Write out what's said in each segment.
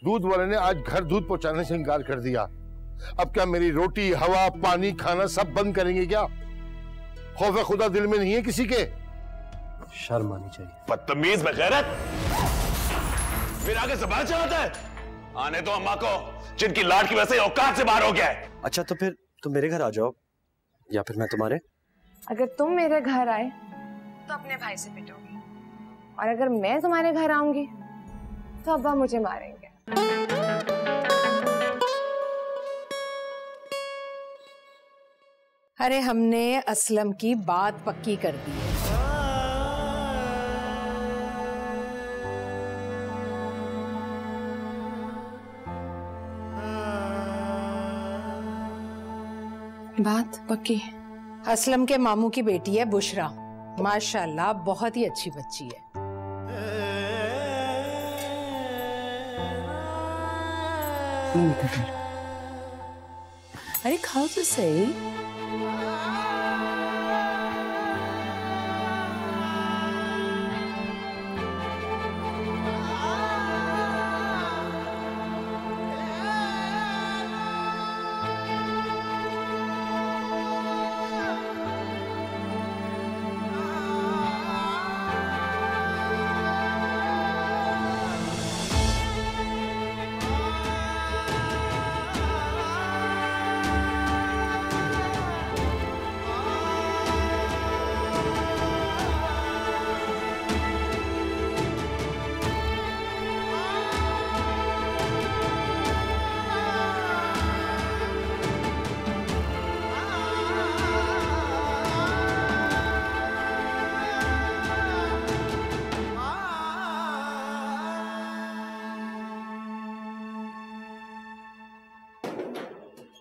दूध वाले ने आज घर दूध पहुंचाने से इनकार कर दिया। अब क्या मेरी रोटी, हवा, पानी, खाना सब बंद करेंगे क्या? खौफ खुदा दिल में नहीं है किसी के? शर्म आनी चाहिए। बदतमीज, बेगैरत, फिर आगे ज़बान चलाता है। आने दो अम्मा को, जिनकी लाड की वजह से औकात से बाहर हो गया है। अच्छा तो फिर तुम मेरे घर आ जाओ या फिर मैं तुम्हारे। अगर तुम मेरे घर आए तो अपने भाई से पिटोगी, और अगर मैं तुम्हारे घर आऊंगी तो अब्बा मुझे मारेंगे। अरे हमने असलम की बात पक्की कर दी है। बात पक्की? असलम के मामू की बेटी है बुशरा, माशाल्लाह बहुत ही अच्छी बच्ची है। अरे खाओ तो सही।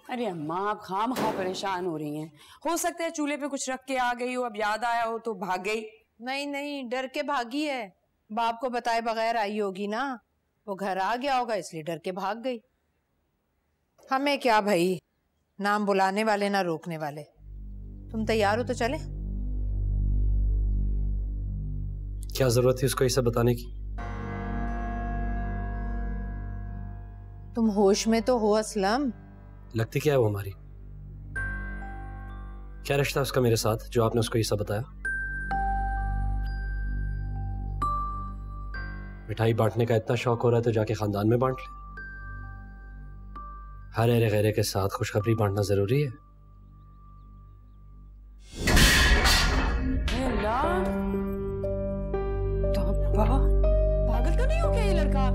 अरे अम्मा, आप खामखा परेशान हो रही हैं। हो सकता है चूल्हे पे कुछ रख के आ गई हो, अब याद आया हो तो भाग गई। नहीं नहीं, डर के भागी है। बाप को बताए बगैर आई होगी ना, वो घर आ गया होगा इसलिए डर के भाग गई। हमें क्या भाई, नाम बुलाने वाले ना रोकने वाले। तुम तैयार हो तो चले। क्या जरूरत थी उसको ये सब बताने की? तुम होश में तो हो असलम? लगती क्या है वो हमारी? क्या रिश्ता उसका मेरे साथ जो आपने उसको ये सब बताया? मिठाई बांटने का इतना शौक हो रहा है तो जाके खानदान में बांट ले। हर अरे गैरे के साथ खुशखबरी बांटना जरूरी है। पागल तो नहीं हो गया ये लड़का?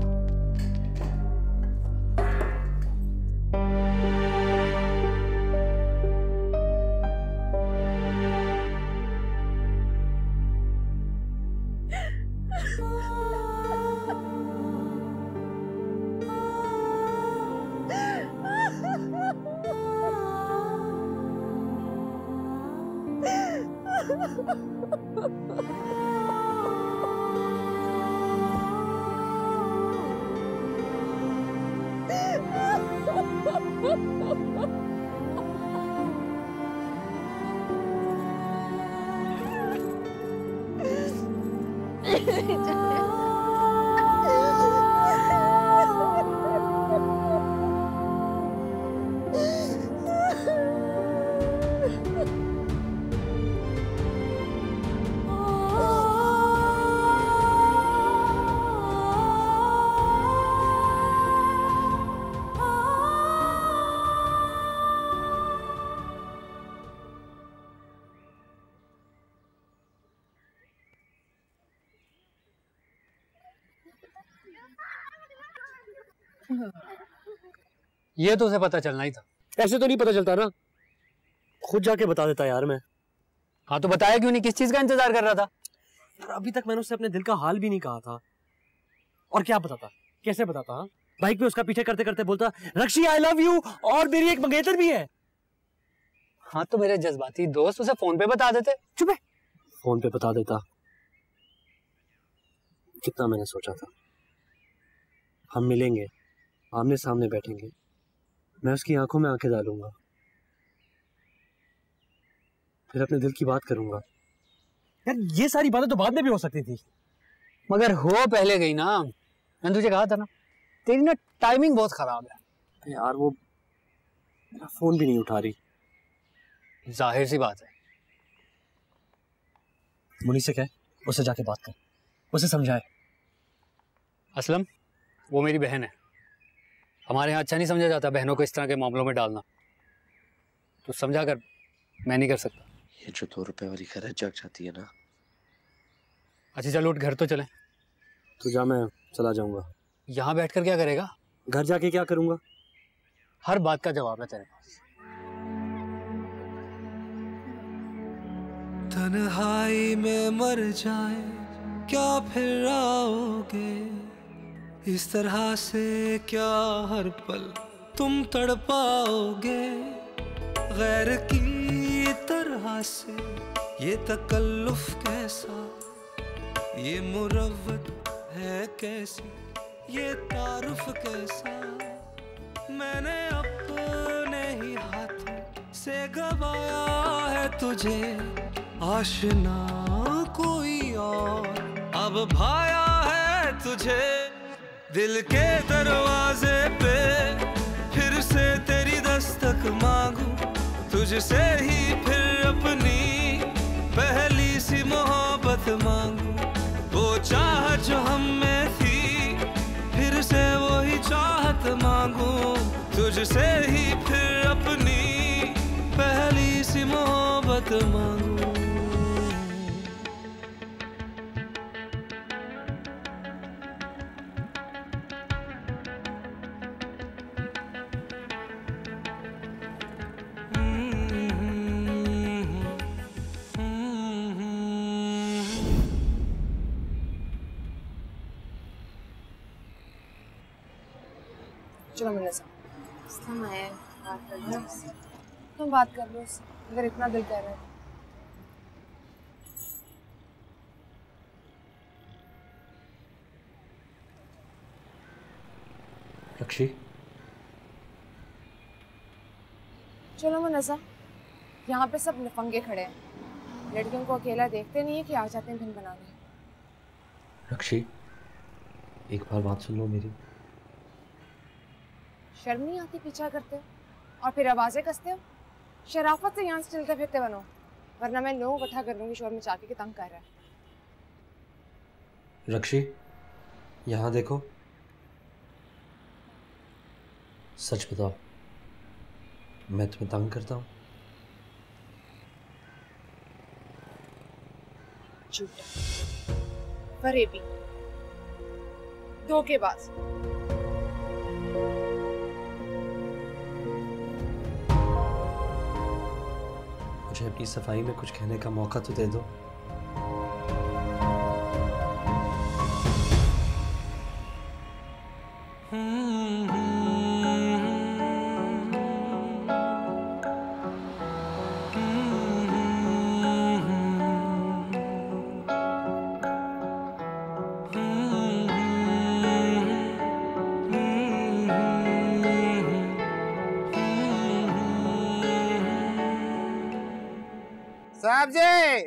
ये तो उसे पता चलना ही था। ऐसे तो नहीं पता चलता ना, खुद जाके बता देता यार मैं। हाँ तो बताया क्यों नहीं? किस चीज का इंतजार कर रहा था? यार अभी तक मैंने उससे अपने दिल का हाल भी नहीं कहा था। और क्या बताता, कैसे बताता? हाँ बाइक पे उसका पीछे करते करते बोलता रक्षी आई लव यू और मेरी एक मंगेतर भी है। हाँ तो मेरे जज्बाती दोस्त उसे फोन पे बता देते। चुप है। फोन पे बता देता। कितना मैंने सोचा था हम मिलेंगे, आमने सामने बैठेंगे, मैं उसकी आंखों में आंखें डालूंगा, फिर अपने दिल की बात करूंगा, यार ये सारी बातें तो बाद में भी हो सकती थी। मगर हो पहले गई ना, मैंने तुझे कहा था ना, तेरी ना टाइमिंग बहुत खराब है। यार वो मेरा फोन भी नहीं उठा रही। जाहिर सी बात है। मुनी से कह, उससे जाके बात कर, उसे समझाए। असलम, वो मेरी बहन है। हमारे यहाँ अच्छा नहीं समझा जाता बहनों को इस तरह के मामलों में डालना। तो समझा कर, मैं नहीं कर सकता। ये जो 2 रुपए वाली खैर जग जाती है ना। अच्छा चल उठ, घर तो चले। तू जा, मैं चला जाऊंगा। यहाँ बैठकर क्या करेगा? घर जाके क्या करूंगा? हर बात का जवाब है तेरे पास। तन्हाई में मर जाए क्या फिर आओगे, इस तरह से क्या हर पल तुम तड़पाओगे। गैर की तरह से ये तकल्लुफ कैसा, ये मुरव्वत है कैसी, ये तारुफ कैसा। मैंने अपने ही हाथों से गवाया है तुझे, आशना कोई और अब भाया है तुझे। दिल के दरवाजे पे फिर से तेरी दस्तक मांगू, तुझसे ही फिर अपनी पहली सी मोहब्बत मांगू। वो चाहत जो हम में थी फिर से वही चाहत मांगू, तुझसे ही फिर अपनी पहली सी मोहब्बत मांगू। चलो मिलने से बात कर लो, तुम बात कर लो उससे, अगर इतना दिल कह रहा है। रक्षी, चलो मुन्नसा, यहाँ पे सब नफंगे खड़े हैं, लड़कियों को अकेला देखते नहीं है कि आ जाते हैं भिन बनाने। रक्षी, एक बार बात सुन लो मेरी। शर्म नहीं आती पीछा करते हो और फिर आवाजें कसते हो? शराफत से यहाँ से चलते फिरते बनो, वरना मैं लोगों को इकट्ठा कर दूंगी शोर मचा के कि तंग कर रहा है। रक्षी, यहाँ देखो, सच बताओ, मैं तुम्हें तंग करता हूँ? झूठा, फरेबी, धोखेबाज। मुझे अपनी सफाई में कुछ कहने का मौका तो दे दो।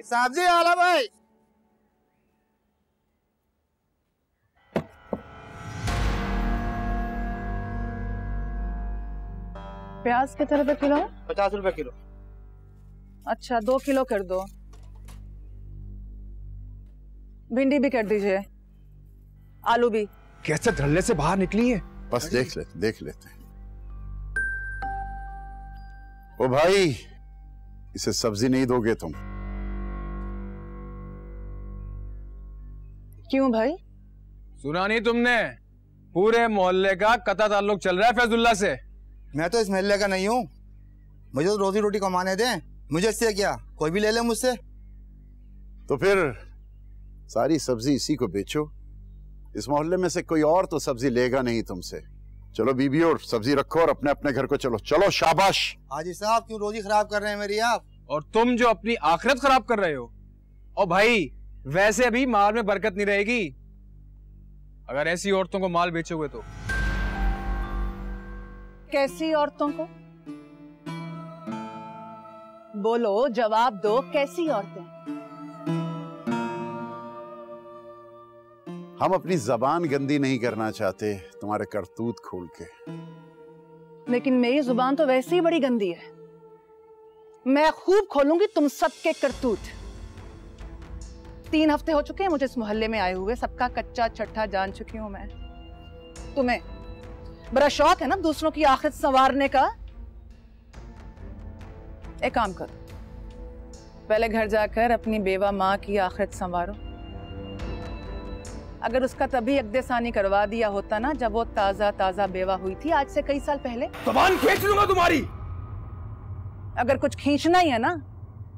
साहब जी आला भाई। प्याज कितने रुपए किलो है? 50 रुपए किलो। अच्छा 2 किलो कर दो। भिंडी भी कर दीजिए, आलू भी। कैसे धड़ल्ले से बाहर निकली है? बस देख लेते हैं। ओ भाई, इसे सब्जी नहीं दोगे तुम? क्यों भाई? सुना नहीं तुमने? पूरे मोहल्ले का कता ताल्लुक चल रहा है फैजुल्ला से। मैं तो इस मोहल्ले का नहीं हूँ, मुझे तो रोजी रोटी कमाने दें, मुझे इससे क्या, कोई भी ले ले मुझसे। तो फिर सारी सब्जी इसी को बेचो, इस मोहल्ले में से कोई और तो सब्जी लेगा नहीं तुमसे। चलो बीबी, और सब्जी रखो और अपने अपने घर को चलो। चलो शाबाश। हाजी साहब क्यों रोजी खराब कर रहे हैं मेरी आप? और तुम जो अपनी आखिरत खराब कर रहे हो। और भाई वैसे भी माल में बरकत नहीं रहेगी अगर ऐसी औरतों को माल बेचोगे तो। कैसी औरतों को? बोलो, जवाब दो, कैसी औरतें? हम अपनी जबान गंदी नहीं करना चाहते तुम्हारे करतूत खोल के। लेकिन मेरी जुबान तो वैसे ही बड़ी गंदी है। मैं खूब खोलूंगी तुम सबके करतूत। 3 हफ्ते हो चुके हैं मुझे इस मोहल्ले में आए हुए, सबका कच्चा छट्टा जान चुकी हूं मैं। तुम्हें बड़ा शौक है ना दूसरों की आखिरत संवारने का। एक काम करो, पहले घर जाकर अपनी बेवा माँ की आखिरत संवारो। अगर उसका तभी अक़्दसानी करवा दिया होता ना जब वो ताजा ताजा बेवा हुई थी आज से कई साल पहले, ज़बान खींच लूंगा तुम्हारी। अगर कुछ खींचना ही है ना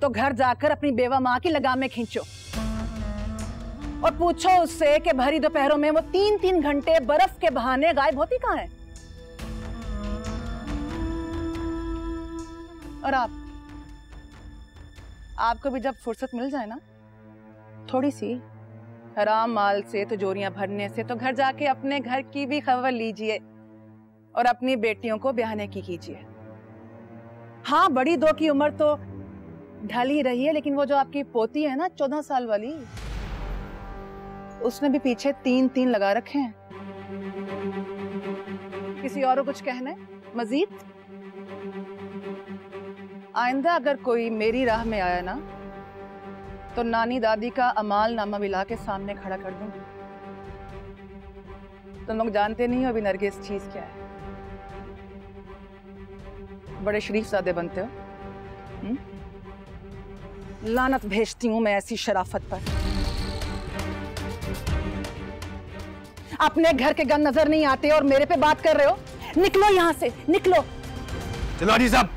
तो घर जाकर अपनी बेवा माँ की लगामें खींचो और पूछो उससे कि भरी दोपहरों में वो 3-3 घंटे बर्फ के बहाने गायब होती कहाँ है। और आपको भी जब फुर्सत मिल जाए ना थोड़ी सी हराम माल से तिजोरियां भरने से, तो घर जाके अपने घर की भी खबर लीजिए और अपनी बेटियों को ब्याहने की कीजिए। हाँ, बड़ी 2 की उम्र तो ढल ही रही है, लेकिन वो जो आपकी पोती है ना 14 साल वाली, उसने भी पीछे 3-3 लगा रखे हैं। किसी और को कुछ कहना है मजीद? आइंदा अगर कोई मेरी राह में आया ना तो नानी दादी का अमाल नामा मिला के सामने खड़ा कर दूंगी। तुम लोग जानते नहीं हो अभी नरगिस चीज क्या है। बड़े शरीफ सादे बनते हो। लानत भेजती हूं मैं ऐसी शराफत पर। अपने घर के गन नजर नहीं आते और मेरे पे बात कर रहे हो। निकलो यहां से, निकलो। चलो हाजी साहब,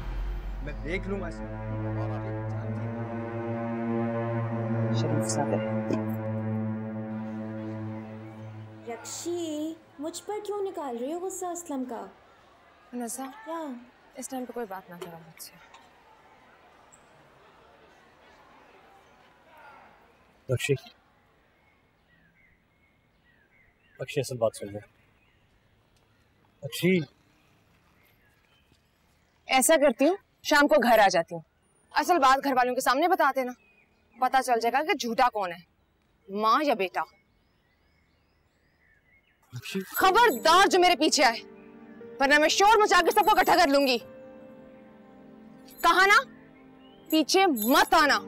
मैं देख लूंगा। शरीफ सादे। रक्षी, मुझ पर क्यों निकाल रही हो गुस्सा असलम का? नज़ा, क्या इस टाइम पे कोई बात ना करो मुझसे। रक्षी, रक्षी असल बात सुन ले। रक्षी, ऐसा करती हूँ शाम को घर आ जाती हूँ। असल बात घर वालों के सामने बता देना, पता चल जाएगा कि झूठा कौन है, माँ या बेटा। खबरदार जो मेरे पीछे आए, वरना मैं शोर मचा के सबको इकट्ठा कर लूंगी। कहा ना, पीछे मत आना।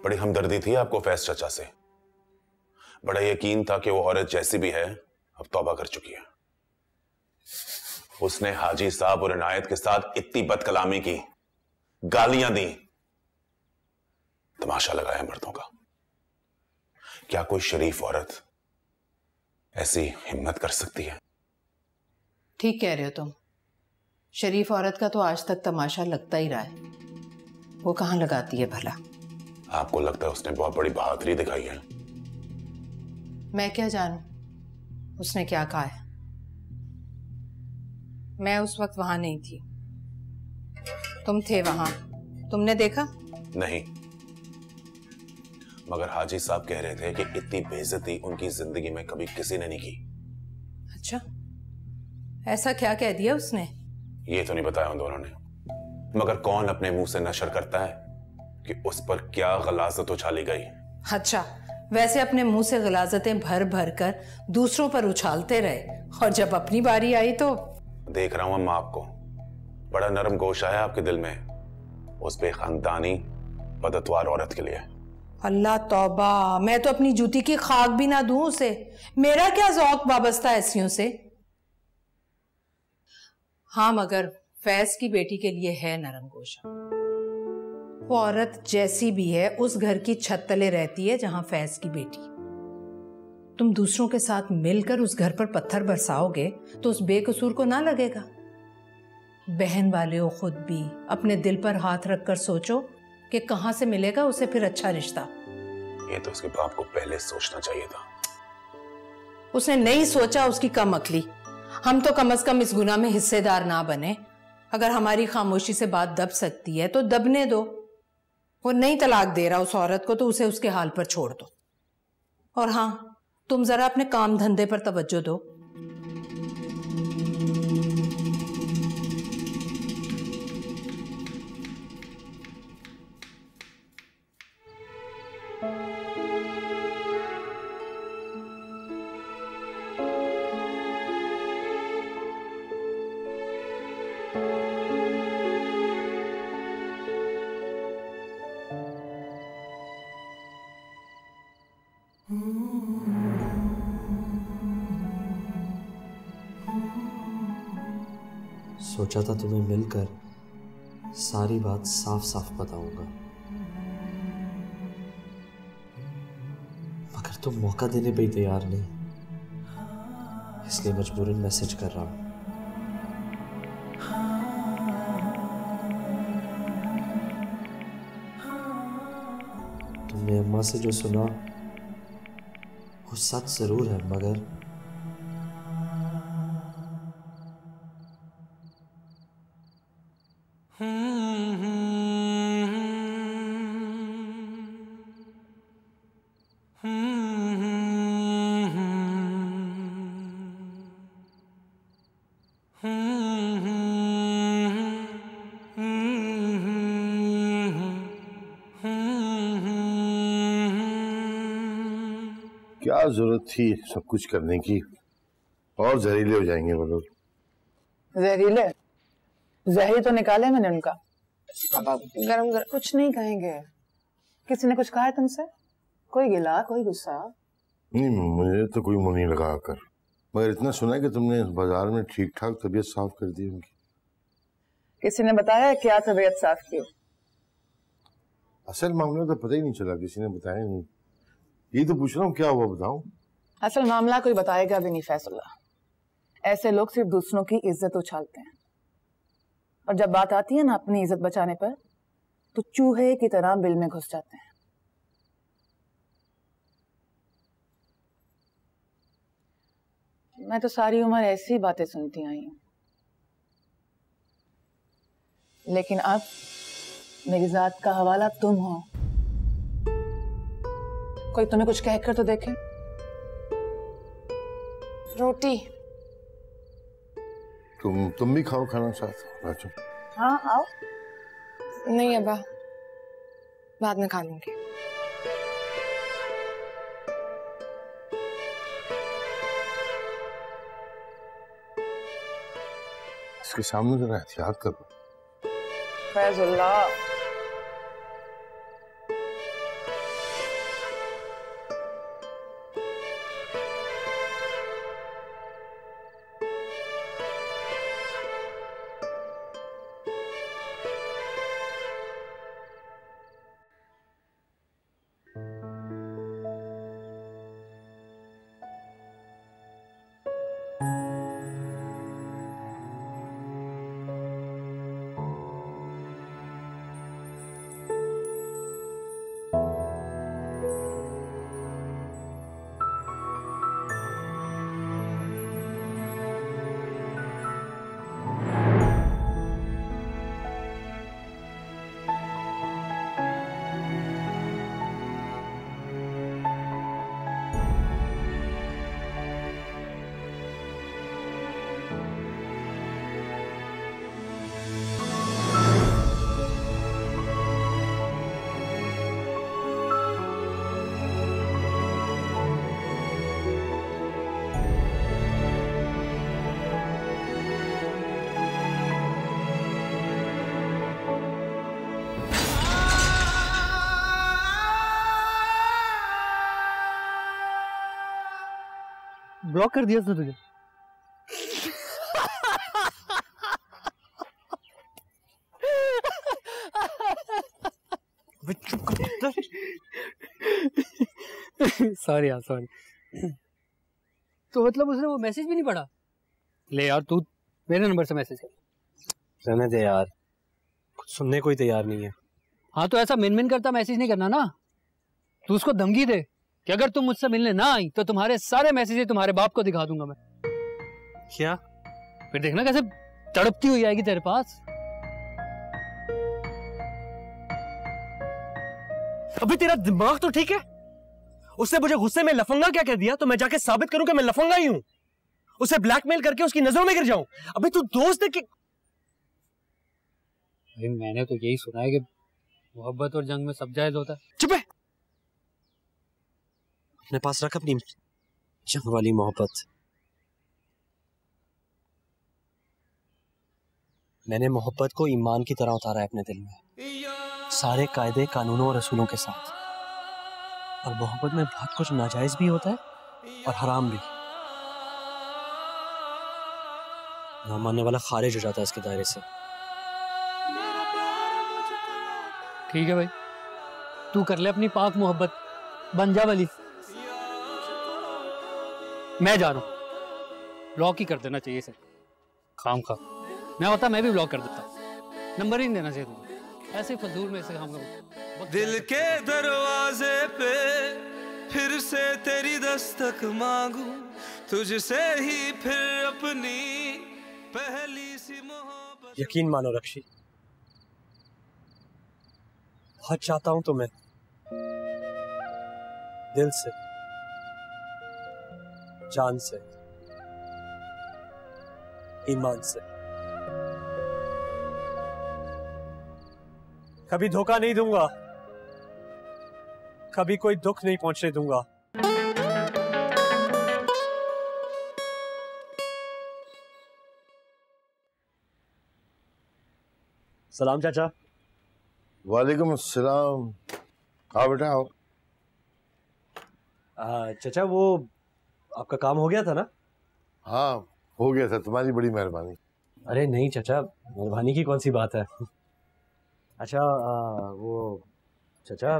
बड़ी हमदर्दी थी आपको फैज चाचा से। बड़ा यकीन था कि वो औरत जैसी भी है अब तौबा कर चुकी है। उसने हाजी साहब और इनायत के साथ इतनी बदकलामी की, गालियां दी, तमाशा लगाया मर्दों का। क्या कोई शरीफ औरत ऐसी हिम्मत कर सकती है? ठीक कह रहे हो तुम। शरीफ औरत का तो आज तक तमाशा लगता ही रहा है। वो कहां लगाती है भला? आपको लगता है उसने बहुत बड़ी बहादुरी दिखाई है? मैं क्या जानूं उसने क्या कहा है। मैं उस वक्त वहां नहीं थी, तुम थे वहां, तुमने देखा? नहीं, मगर हाजी साहब कह रहे थे कि इतनी बेइज्जती उनकी जिंदगी में कभी किसी ने नहीं की। अच्छा, ऐसा क्या कह दिया उसने? ये तो नहीं बताया उन दोनों ने, मगर कौन अपने मुंह से नशर करता है कि उस पर क्या गलाजत उछाली गई। अच्छा, वैसे अपने मुंह से गलाजतें भर भर कर दूसरों पर उछालते रहे और जब अपनी बारी आई तो। देख रहा हूं अम्मा, आपको बड़ा नरम गोशा है आपके दिल में उस बेखानदानी बदतवार औरत के लिए। अल्लाह तौबा, मैं तो अपनी जूती की खाक भी ना दूं उसे। मेरा क्या ज़ौक वाबस्ता ऐसियों से। हाँ, मगर फैज की बेटी के लिए है नरम गोशा। वो औरत जैसी भी है उस घर की छत तले रहती है जहां फैज की बेटी। तुम दूसरों के साथ मिलकर उस घर पर पत्थर बरसाओगे तो उस बेकसूर को ना लगेगा? बहन वाले हो खुद भी, अपने दिल पर हाथ रखकर सोचो कि कहां से मिलेगा उसे फिर अच्छा रिश्ता। ये तो उसके बाप को पहले सोचना चाहिए था। उसने नहीं सोचा, उसकी कम अक्ली। हम तो कम से कम इस गुनाह में हिस्सेदार ना बने। अगर हमारी खामोशी से बात दब सकती है तो दबने दो। वो नहीं तलाक दे रहा उस औरत को तो उसे उसके हाल पर छोड़ दो। और हाँ, तुम जरा अपने काम धंधे पर तवज्जो दो। सोचा था तुम्हें मिलकर सारी बात साफ साफ बताऊंगा, मगर तुम मौका देने पे ही तैयार नहीं, इसलिए मजबूरन मैसेज कर रहा हूं। तुमने अम्मा से जो सुना वो सच जरूर है, मगर क्या जरूरत थी सब कुछ करने की, और जहरीले हो जाएंगे वो लोग। जहरीले? जहरी तो निकाले मैंने उनका। गरम गरम कुछ नहीं कहेंगे। किसी ने कुछ कहा है तुमसे? कोई गिला, कोई गुस्सा? नहीं, मुझे तो कोई मुंह नहीं लगा कर, मगर इतना सुना है कि तुमने बाजार में ठीक ठाक तबीयत साफ कर दी उनकी। किसी ने बताया क्या तबीयत साफ की? असल मामला तो पता ही नहीं चला, किसी ने बताया नहीं। ये तो पूछ रहा हूँ क्या हुआ, बताऊं? असल मामला कोई बताएगा भी नहीं फैसला। ऐसे लोग सिर्फ दूसरों की इज्जत उछालते हैं, और जब बात आती है ना अपनी इज्जत बचाने पर, तो चूहे की तरह बिल में घुस जाते हैं। मैं तो सारी उम्र ऐसी बातें सुनती आई हूं, लेकिन अब मेरी जात का हवाला तुम हो। कोई तुम्हें कुछ कहकर तो देखे। रोटी। तुम भी खाओ खाना साथ। राजू। हाँ आओ। नहीं अब्बा, बाद में खा लूंगी। इसके सामने जरा एहतियात करो। फैजुल्लाह। ब्लॉक कर दिया था तुझे। सॉरी यार, सॉरी। तो मतलब उसने वो मैसेज भी नहीं पढ़ा? ले यार, तू मेरे नंबर से मैसेज कर। रहने दे यार, कुछ सुनने को ही तैयार नहीं है। हाँ तो ऐसा मिन करता मैसेज नहीं करना ना। तू उसको धमकी दे कि अगर तुम मुझसे मिलने ना आई तो तुम्हारे सारे मैसेजेस तुम्हारे बाप को दिखा दूंगा मैं। क्या? फिर देखना कैसे तड़पती हुई आएगी तेरे पास। अभी तेरा दिमाग तो ठीक है? उसने मुझे गुस्से में लफंगा क्या कह दिया तो मैं जाके साबित करूं कि मैं लफंगा ही हूं, उसे ब्लैकमेल करके उसकी नजरों में गिर जाऊं। अबे तू दोस्त है कि मैंने तो यही सुना है कि मोहब्बत और जंग में सब जायज होता है। चुप है। अपने पास रख अपनी जंग वाली मोहब्बत। मैंने मोहब्बत को ईमान की तरह उतारा है अपने दिल में, सारे कायदे कानूनों और रसूलों के साथ। और मोहब्बत में बहुत कुछ नाजायज भी होता है और हराम भी। ना मानने वाला खारिज हो जाता है इसके दायरे से। ठीक है भाई, तू कर ले अपनी पाक मोहब्बत, बन जा वली। मैं जा रहा हूं, ब्लॉक ही कर देना चाहिए सर, खाम खा। मैं होता मैं भी ब्लॉक कर देता, नंबर ही नहीं देना चाहिए तुम्हें, ऐसे फजूल में से हम दिल के दरवाजे पे फिर से तेरी दस्तक मांगू, तुझसे ही फिर अपनी पहली सी मोहब्बत। यकीन मानो रक्षी, बहुत चाहता हूं तुम्हें, दिल से, जान से, ईमान से। कभी धोखा नहीं दूंगा, कभी कोई दुख नहीं पहुंचने दूंगा। सलाम चाचा। वालेकुम अस्सलाम। हाँ बेटा आओ। चाचा वो आपका काम हो गया था ना? हाँ हो गया था, तुम्हारी बड़ी मेहरबानी। अरे नहीं चाचा, मेहरबानी की कौन सी बात है। अच्छा वो चाचा,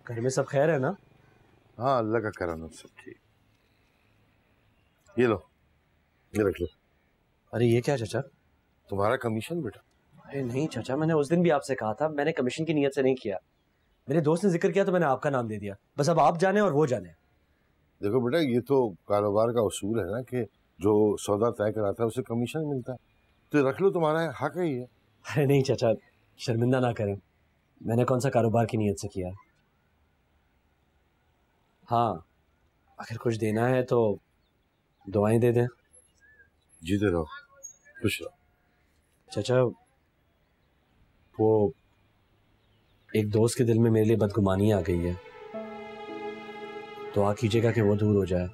घर में सब खैर है ना? हाँ अल्लाह का करम है, सब ठीक। ये लो, ये रख लो। अरे ये क्या चाचा? तुम्हारा कमीशन बेटा। अरे नहीं चाचा, मैंने उस दिन भी आपसे कहा था, मैंने कमीशन की नीयत से नहीं किया। मेरे दोस्त ने जिक्र किया तो मैंने आपका नाम दे दिया। बस अब आप जाने और वो जाने। देखो बेटा, ये तो कारोबार का उसूल है ना कि जो सौदा तय कराता है उसे कमीशन मिलता है, तो रख लो, तुम्हारा हक है ये। अरे नहीं चाचा, शर्मिंदा ना करें, मैंने कौन सा कारोबार की नीयत से किया। हाँ अगर कुछ देना है तो दुआएं दे दें। जीते रहो, खुश रहो। चाचा वो एक दोस्त के दिल में मेरे लिए बदगुमानी आ गई है, दुआ कीजिएगा कि वो दूर हो जाए,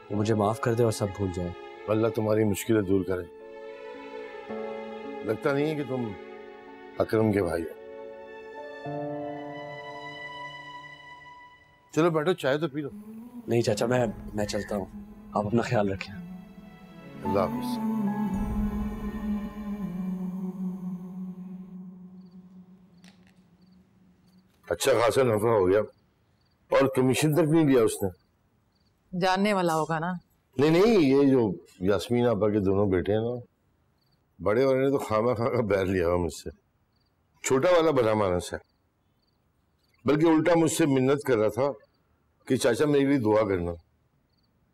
वो मुझे माफ कर दे और सब भूल जाए। अल्लाह तुम्हारी मुश्किलें दूर करे। लगता नहीं है कि तुम अकरम के भाई हो। चलो बैठो, चाय तो पी लो। नहीं चाचा, मैं चलता हूँ, आप अपना ख्याल रखें। अल्लाह हाफिज़। अच्छा खासा नफा हो गया और कमीशन तक नहीं लिया उसने। जानने वाला होगा ना। नहीं नहीं, ये जो यास्मीन आपा के दोनों बेटे हैं ना, बड़े वाले ने तो खामा खा का बैर लिया हुआ मुझसे। छोटा वाला बड़ा मानस है, बल्कि उल्टा मुझसे मिन्नत कर रहा था कि चाचा मेरी लिए दुआ करना,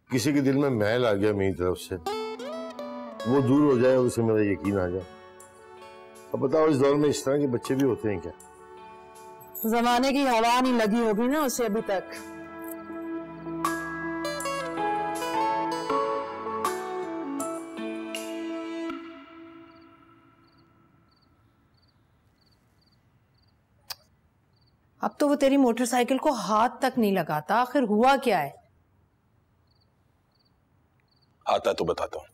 किसी के दिल में मैल आ गया मेरी तरफ से, वो दूर हो जाए और उसे मेरा यकीन आ जाए। अब बताओ इस दौर में इस तरह के बच्चे भी होते हैं क्या? जमाने की हवा नहीं लगी होगी ना उसे अभी तक। अब तो वो तेरी मोटरसाइकिल को हाथ तक नहीं लगाता, आखिर हुआ क्या है? आता तो बताता हूँ।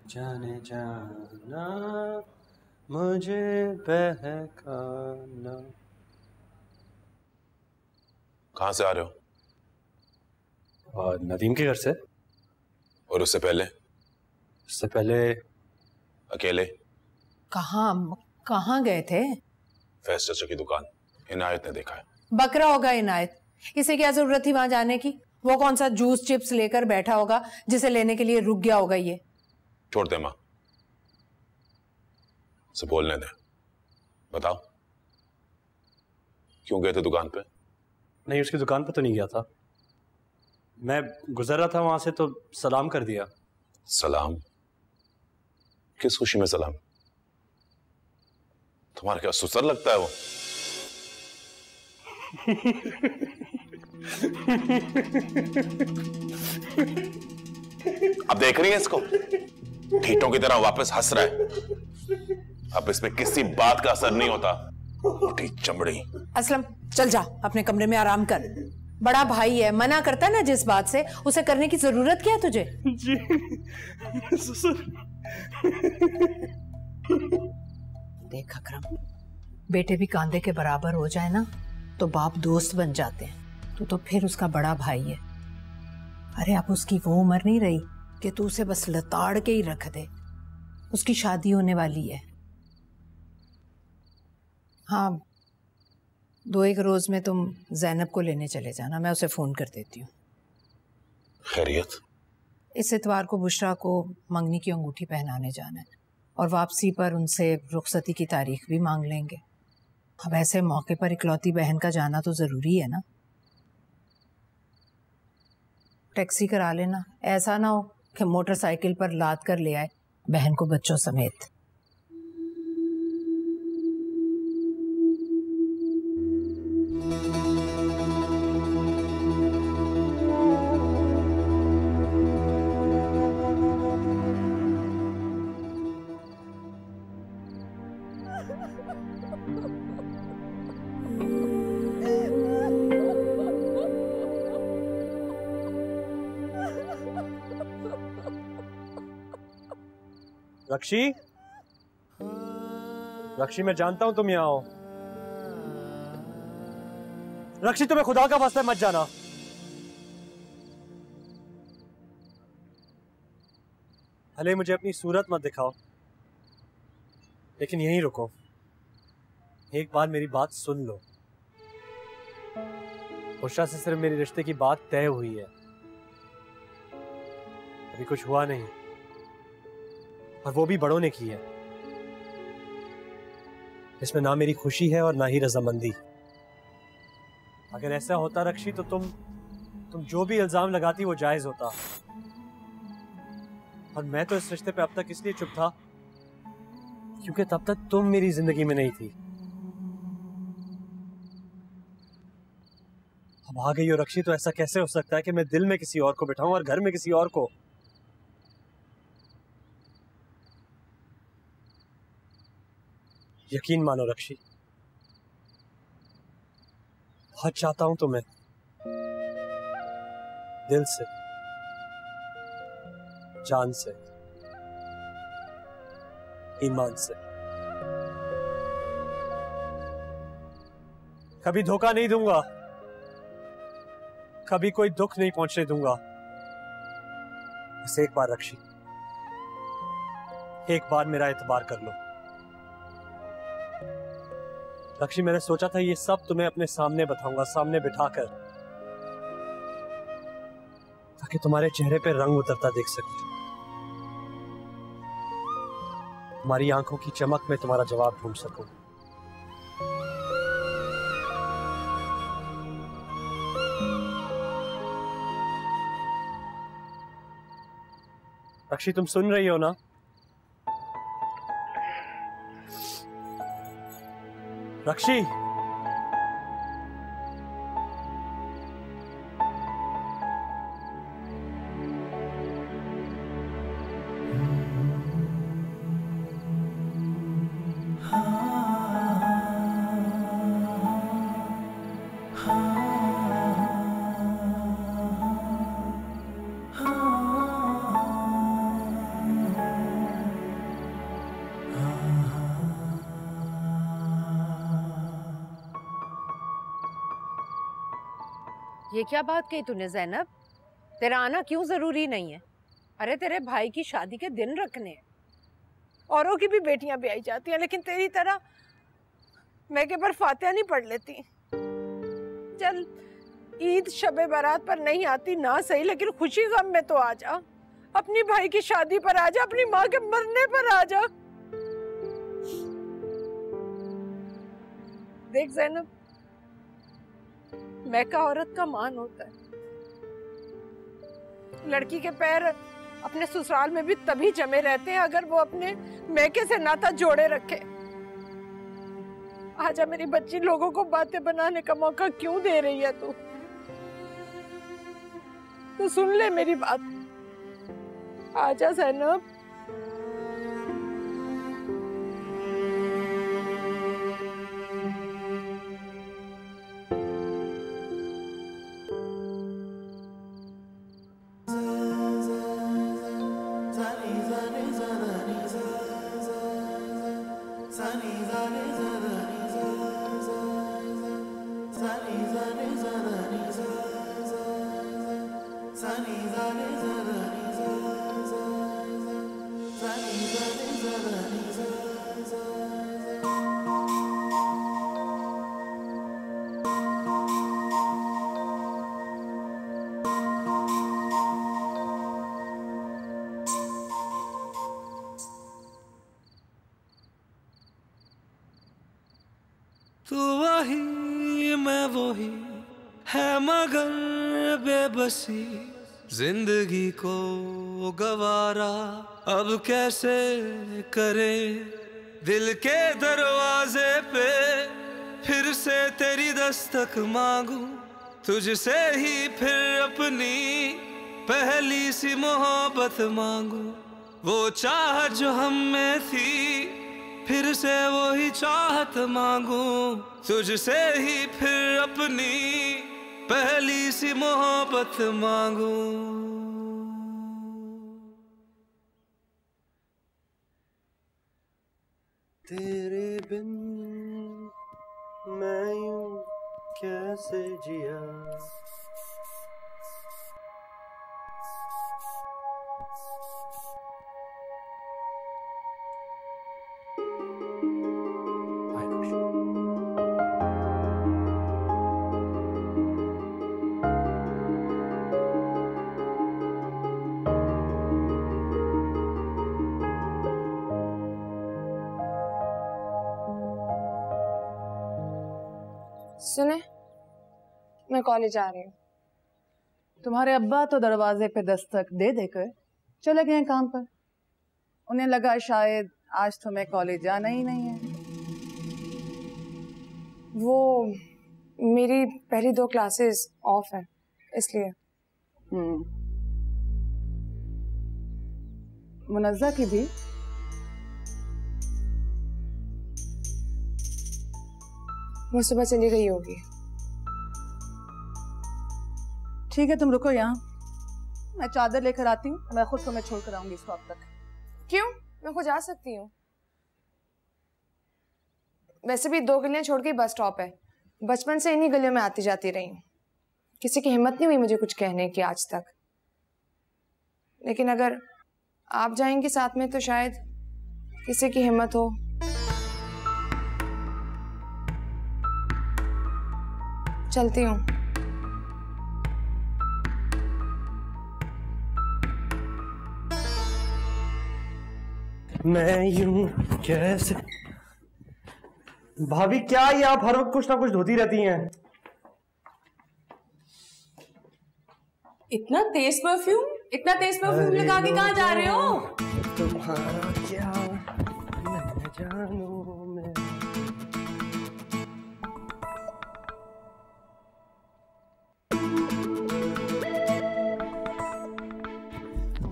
जाने जाना मुझे बहकाना। कहां से आ रहे हो? और नदीम के घर से। और उससे पहले? उससे पहले अकेले। कहाँ गए थे? फैज चाचा की दुकान, इनायत ने देखा है। बकरा होगा इनायत, इसे क्या जरूरत थी वहां जाने की? वो कौन सा जूस चिप्स लेकर बैठा होगा जिसे लेने के लिए रुक गया होगा ये? छोड़ दे माँ, से बोलने दे। बताओ क्यों गए थे दुकान पे? नहीं, उसकी दुकान पे तो नहीं गया था, मैं गुजर रहा था वहां से तो सलाम कर दिया। सलाम? किस खुशी में सलाम? तुम्हारा क्या सुसर लगता है वो? अब देख रही है इसको, ठीठों की तरह वापस हंस रहा है। अब इसमें किसी बात का असर नहीं होता। मोटी चमड़ी। असलम चल जा अपने कमरे में आराम कर। बड़ा भाई है, मना करता है ना जिस बात से, उसे करने की जरूरत क्या है तुझे? जी देख अकरम, बेटे भी कांधे के बराबर हो जाए ना तो बाप दोस्त बन जाते हैं। तू तो फिर उसका बड़ा भाई है। अरे अब उसकी वो उम्र नहीं रही कि तू उसे बस लताड़ के ही रख दे। उसकी शादी होने वाली है। हाँ, 2-1 रोज में तुम जैनब को लेने चले जाना, मैं उसे फोन कर देती हूँ। खैरियत? इस इतवार को बुशरा को मंगनी की अंगूठी पहनाने जाना है और वापसी पर उनसे रुखसती की तारीख भी मांग लेंगे। अब ऐसे मौके पर इकलौती बहन का जाना तो जरूरी है ना। टैक्सी करा लेना, ऐसा ना हो कि मोटरसाइकिल पर लाद कर ले आए बहन को बच्चों समेत। रक्षी, रक्षी मैं जानता हूं तुम यहाँ हो। रक्षी तुम्हें खुदा का वास्ता मत जाना। भले मुझे अपनी सूरत मत दिखाओ, लेकिन यहीं रुको। एक बार मेरी बात सुन लो। बुशरा से सिर्फ मेरे रिश्ते की बात तय हुई है, अभी कुछ हुआ नहीं, और वो भी बड़ों ने की है। इसमें ना मेरी खुशी है और ना ही रजामंदी। अगर ऐसा होता रक्षी तो तुम जो भी इल्जाम लगाती वो जायज होता। और मैं तो इस रिश्ते पे अब तक इसलिए चुप था क्योंकि तब तक तुम मेरी जिंदगी में नहीं थी। अब आ गई हो रक्षी तो ऐसा कैसे हो सकता है कि मैं दिल में किसी और को बिठाऊं और घर में किसी और को? यकीन मानो रक्षी, बहुत चाहता हूं तुम्हें, दिल से, जान से, ईमान से। कभी धोखा नहीं दूंगा, कभी कोई दुख नहीं पहुंचने दूंगा। बस एक बार रक्षी, एक बार मेरा एतबार कर लो। रक्षी, मैंने सोचा था ये सब तुम्हें अपने सामने बताऊंगा, सामने बिठाकर, ताकि तुम्हारे चेहरे पे रंग उतरता देख सकूं। तुम्हारी आंखों की चमक में तुम्हारा जवाब ढूंढ सकूं। रक्षी, तुम सुन रही हो ना? रक्षी, ये क्या बात कही तूने ज़ैनब? तेरा आना क्यों जरूरी नहीं है? अरे तेरे भाई की शादी के दिन रखने हैं। औरों की भी बेटियां ब्याही जाती हैं, लेकिन तेरी तरह मैं के पर फातिहा नहीं पढ़ लेती। चल ईद शबे बारात पर नहीं आती ना सही, लेकिन खुशी गम में तो आ जा। अपनी भाई की शादी पर आ जा, अपनी माँ के मरने पर आ जा। देख ज़ैनब, मैका औरत का मान होता है। लड़की के पैर अपने ससुराल में भी तभी जमे रहते हैं अगर वो अपने मैके से नाता जोड़े रखे। आजा मेरी बच्ची, लोगों को बातें बनाने का मौका क्यों दे रही है तू? तो सुन ले मेरी बात। आजा ज़ैनब। तू वही मैं वही है मगर बेबसी, जिंदगी को गवारा अब कैसे करे। दिल के दरवाजे पे फिर से तेरी दस्तक मांगू, तुझसे ही फिर अपनी पहली सी मोहब्बत मांगू। वो चाहत जो हम में थी फिर से वही चाहत मांगू, तुझसे ही फिर अपनी पहली सी मोहब्बत मांगू। तेरे बिन मैं यूं कैसे जिया, सुने, मैं कॉलेज आ रही हूँ। तुम्हारे अब्बा तो दरवाजे पे दस्तक दे देकर चले गए काम पर। उन्हें लगा शायद आज तुम्हें कॉलेज जाना ही नहीं है। वो मेरी पहली 2 क्लासेस ऑफ हैं, इसलिए। मुनज़्ज़ा की भी? वो सुबह चली गई होगी। ठीक है, तुम रुको यहाँ, मैं चादर लेकर आती हूँ। मैं खुद तुम्हें छोड़ कर आऊंगी स्टॉप तक। क्यों? मैं खुद जा सकती हूँ। वैसे भी 2 गलियां छोड़ के बस स्टॉप है। बचपन से इन्हीं गलियों में आती जाती रही हूँ। किसी की हिम्मत नहीं हुई मुझे कुछ कहने की आज तक। लेकिन अगर आप जाएंगे साथ में तो शायद किसी की हिम्मत हो। चलती हूँ। मैं यूं कैसे। भाभी क्या ये आप हर वक्त कुछ ना कुछ धोती रहती हैं? इतना तेज परफ्यूम लगा के कहाँ जा रहे हो? तुम्हारा क्या मैं जानू मैं।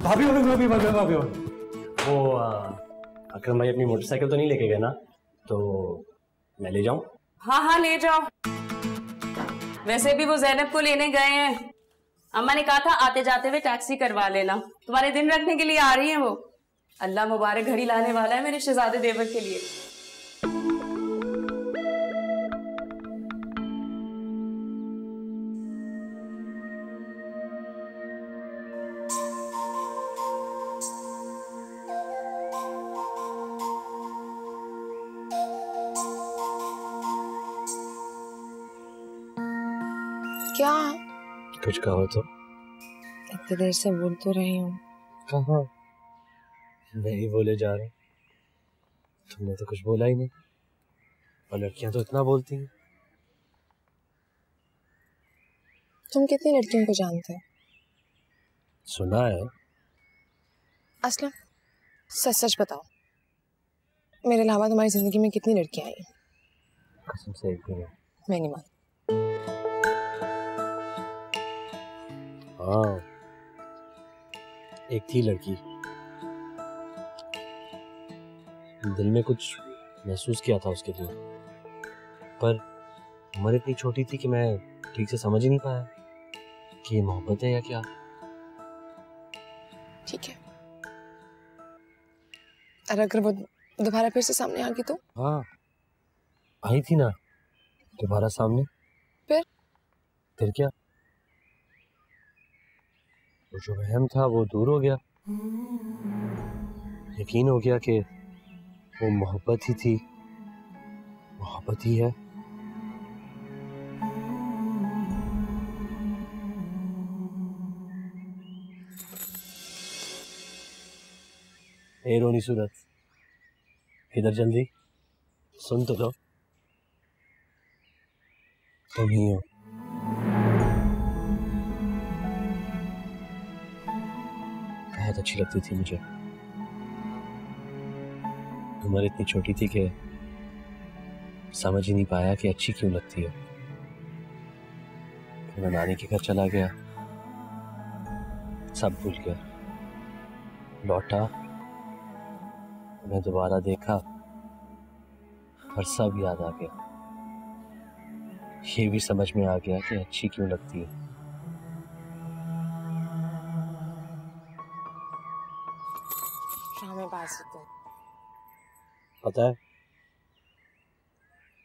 भाभी वो अकरम भाई अपनी मोटरसाइकिल तो नहीं लेके गए ना, तो मैं ले जाऊं? हाँ ले जाओ। वैसे भी वो ज़ैनब को लेने गए हैं। अम्मा ने कहा था आते जाते हुए टैक्सी करवा लेना। तुम्हारे दिन रखने के लिए आ रही हैं वो। अल्लाह मुबारक घड़ी लाने वाला है मेरे शहजादे देवर के लिए। क्या? कुछ कहो तो। इतनी देर से बोल तो रही हूँ। कहाँ? नहीं बोले जा रहे। तुमने तो कुछ बोला ही नहीं। और लड़कियां तो इतना बोलती हैं। तुम कितनी लड़कियों को जानते हो? सुना है। असलम सच सच बताओ, मेरे अलावा तुम्हारी जिंदगी में कितनी लड़कियां आई? कसम से एक भी नहीं। मैं नहीं मानती। हाँ, एक थी लड़की, दिल में कुछ महसूस किया था उसके लिए, पर उम्र इतनी छोटी थी कि मैं ठीक से समझ ही नहीं पाया कि ये मोहब्बत है या क्या। ठीक है, और अगर वो दोबारा फिर से सामने आ गई तो? हाँ, आई थी ना दोबारा सामने। फिर क्या, वो जो वहम था वो दूर हो गया, यकीन हो गया कि वो मोहब्बत ही थी, मोहब्बत ही है। ए रोनी सूरत, इधर जल्दी सुन तो लो, तुम ही हो। बहुत अच्छी लगती थी मुझे, उम्र इतनी छोटी थी कि समझ ही नहीं पाया कि अच्छी क्यों लगती है। फिर मैं नानी के घर चला गया, सब भूल गया, लौटा, मैं दोबारा देखा और सब याद आ गया। ये भी समझ में आ गया कि अच्छी क्यों लगती है। पता है,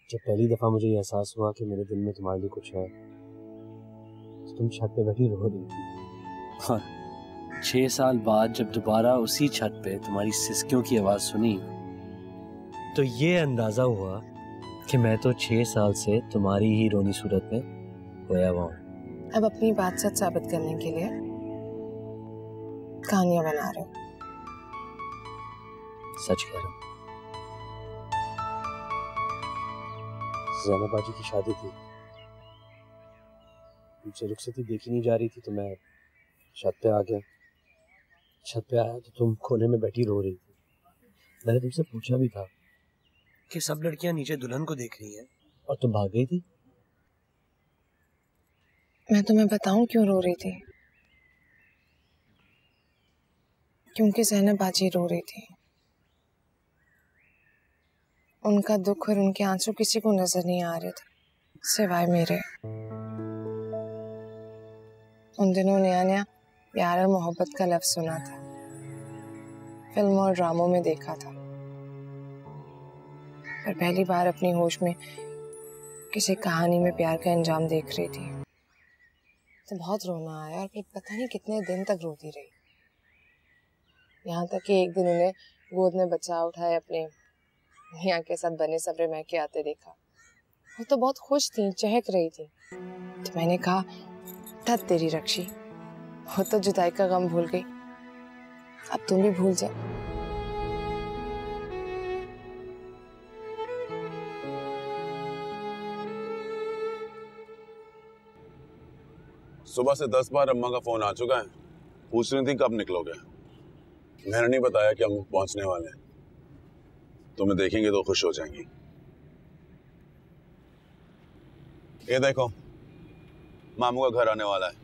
जब पहली दफा मुझे ये एहसास हुआ कि मेरे दिल में तुम्हारे लिए कुछ है, तो तुम छत पे बैठी रो रही थी। हाँ, 6 साल बाद जब दोबारा उसी छत पे तुम्हारी सिसकियों की आवाज सुनी, तो ये अंदाजा हुआ कि मैं तो 6 साल से तुम्हारी ही रोनी सूरत में खोया हुआ हूँ। अब अपनी बात सच साबित करने के लिए कहानियां बना रहे हो। सच कह रहा हूँ। ज़ैनब बाजी की शादी थी, मुझे रुखसती देखी नहीं जा रही थी, तो मैं छत पे आ गया। छत पे आया तो तुम कोने में बैठी रो रही थी। मैंने तुमसे पूछा भी था कि सब लड़कियां नीचे दुल्हन को देख रही हैं, और तुम भाग गई थी। मैं तुम्हें बताऊं क्यों रो रही थी? क्योंकि ज़ैनब बाजी रो रही थी। उनका दुख और उनके आंसू किसी को नजर नहीं आ रहे थे सिवाय मेरे। उन दिनों नया नया प्यार और मोहब्बत का लफ्ज सुना था, फिल्म और ड्रामों में देखा था, पर पहली बार अपनी होश में किसी कहानी में प्यार का अंजाम देख रही थी। तो बहुत रोना आया और फिर पता नहीं कितने दिन तक रोती रही, यहाँ तक कि एक दिन उन्हें गोद में बच्चा उठाए अपने मियाँ के साथ बने सब्रे मैके आते देखा। वो तो बहुत खुश थी, चहक रही थी। तो मैंने कहा, धत तेरी रक्षी, वो तो जुदाई का गम भूल गई, अब तुम भी भूल जा। सुबह से 10 बार अम्मा का फोन आ चुका है, पूछ रही थी कब निकलोगे। मैंने नहीं बताया कि हम पहुंचने वाले हैं, तुम्हें देखेंगे तो खुश हो जाएंगी। ये देखो, मामू का घर आने वाला है।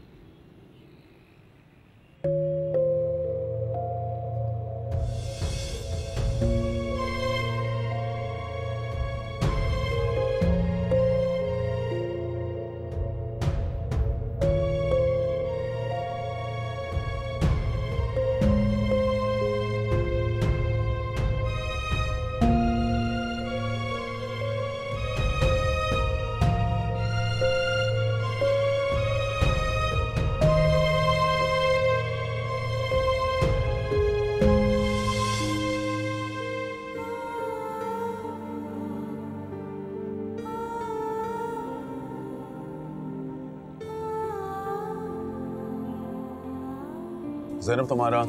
ज़ैनब तुम्हारा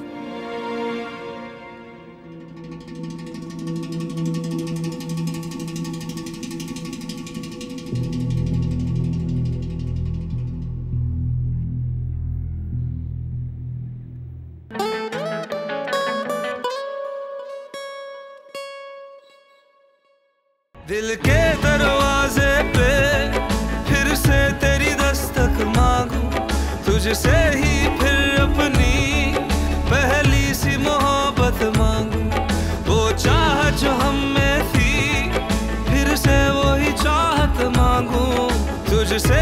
दिल के दरवाजे तुझसे ही फिर अपनी पहली सी मोहब्बत मांगू, वो चाह जो हम में थी फिर से वही चाहत मांगू, तुझसे